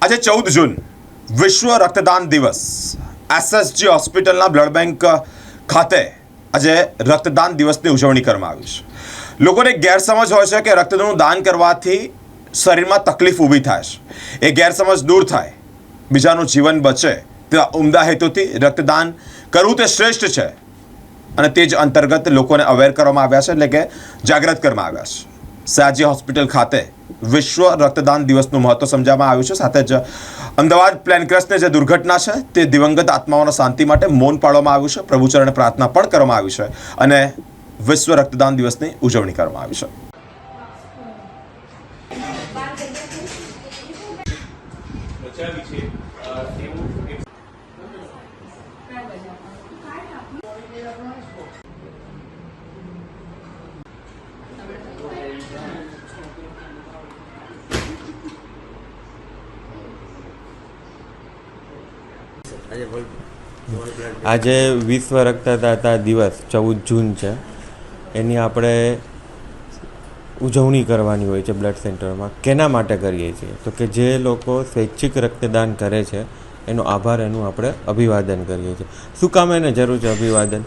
આજે 14 જૂન વિશ્વ રક્તદાન દિવસ એસએસજી હોસ્પિટલના બ્લડ બેંક ખાતે આજે રક્તદાન દિવસની ઉજવણી કરવામાં આવી છે। લોકોને ગેરસમજ હોય છે કે રક્તનું દાન કરવાથી શરીરમાં તકલીફ ઊભી થાય છે। એ ગેરસમજ દૂર થાય, બીજાનું જીવન બચે તેવા ઉમદા હેતુથી રક્તદાન કરવું તે શ્રેષ્ઠ છે અને તે જ અંતર્ગત લોકોને અવેર કરવામાં આવ્યા છે, એટલે કે જાગૃત કરવામાં આવ્યા છે। સયાજી હોસ્પિટલ ખાતે વિશ્વ રક્તદાન દિવસનું મહત્વ સમજાવવામાં આવ્યું છે। સાથે જ અમદાવાદ પ્લેન ક્રેશની જે દુર્ઘટના છે તે દિવંગત આત્માઓના શાંતિ માટે મૌન પાળવામાં આવ્યું છે, પ્રભુચરણે પ્રાર્થના પણ કરવામાં આવી છે અને વિશ્વ રક્તદાન દિવસની ઉજવણી કરવામાં આવી છે। આજે વિશ્વ રક્તદાતા દિવસ 14 જૂન છે, એની આપણે ઉજવણી કરવાની હોય છે બ્લડ સેન્ટરમાં। કેના માટે કરીએ છીએ તો કે જે લોકો સ્વૈચ્છિક રક્તદાન કરે છે એનો આભાર, એનું આપણે અભિવાદન કરીએ છીએ। શું કામ એને જરૂર છે અભિવાદન?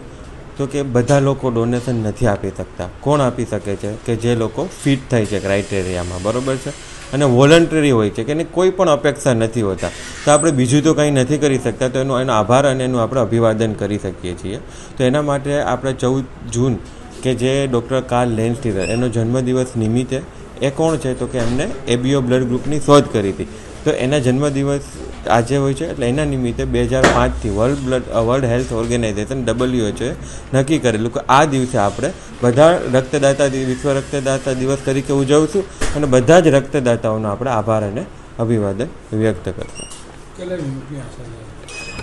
તો કે બધા લોકો ડોનેશન નથી આપી શકતા। કોણ આપી શકે છે? કે જે લોકો ફિટ થાય છે ક્રાઇટેરિયામાં, બરાબર છે, અને વોલન્ટરી હોય છે કે એને કોઈ પણ અપેક્ષા નથી હોતા, તો આપણે બીજું તો કંઈ નથી કરી શકતા, તો એનો આભાર અને એનું આપણે અભિવાદન કરી શકીએ છીએ। તો એના માટે આપણે 14 જૂન કે જે ડૉક્ટર કાર્લ લેન્ડસ્ટીલર એનો જન્મદિવસ નિમિત્તે, એ કોણ છે તો કે એમને એબીઓ બ્લડ ગ્રુપની શોધ કરી હતી, તો એના જન્મદિવસ આજે હોય છે, એટલે એના નિમિત્તે 2005થી વર્લ્ડ હેલ્થ ઓર્ગેનાઇઝેશન WHO નક્કી કરેલું કે આ દિવસે આપણે બધા વિશ્વ રક્તદાતા દિવસ તરીકે ઉજવશું અને બધા જ રક્તદાતાઓનો આપણે આભાર અને અભિવાદન વ્યક્ત કરશું।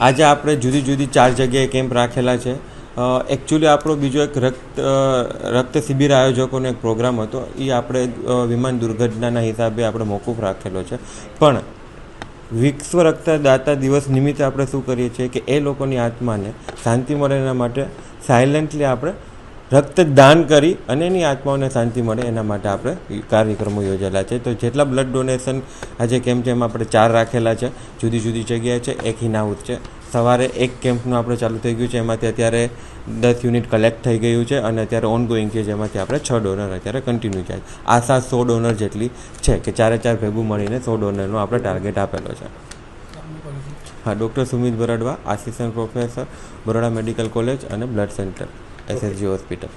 આજે આપણે જુદી જુદી 4 જગ્યાએ કેમ્પ રાખેલા છે। એકચ્યુઅલી આપણો બીજો એક રક્ત શિબિર આયોજકોનો એક પ્રોગ્રામ હતો, એ આપણે વિમાન દુર્ઘટનાના હિસાબે આપણે મોકૂફ રાખેલો છે, પણ વિશ્વ રક્તદાતા દિવસ નિમિત્તે આપણે શું કરીએ છીએ કે એ લોકોની આત્માને શાંતિ મળે એના માટે સાયલેન્ટલી આપણે રક્તદાન કરી અને એની આત્માઓને શાંતિ મળે એના માટે આપણે કાર્યક્રમો યોજેલા છે। તો જેટલા બ્લડ ડોનેશન આજે કેમ્પ છે એમાં આપણે 4 રાખેલા છે, જુદી જુદી જગ્યાએ છે। એક હિનાઉત છે, સવારે એક કેમ્પનું આપણે ચાલુ થઈ ગયું છે, એમાંથી અત્યારે 10 યુનિટ કલેક્ટ થઈ ગયું છે અને અત્યારે ઓનગોઈંગ છે, જેમાંથી આપણે 6 ડોનર અત્યારે કન્ટિન્યુ છે। આશા 100 ડોનર જેટલી છે કે 4 ભેગું મળીને 100 ડોનરનો આપણે ટાર્ગેટ આપેલો છે। હા, doctor Sumit Bardwa, assistant professor, Baroda medical college અને બ્લડ સેન્ટર, એસએસજી હોસ્પિટલ।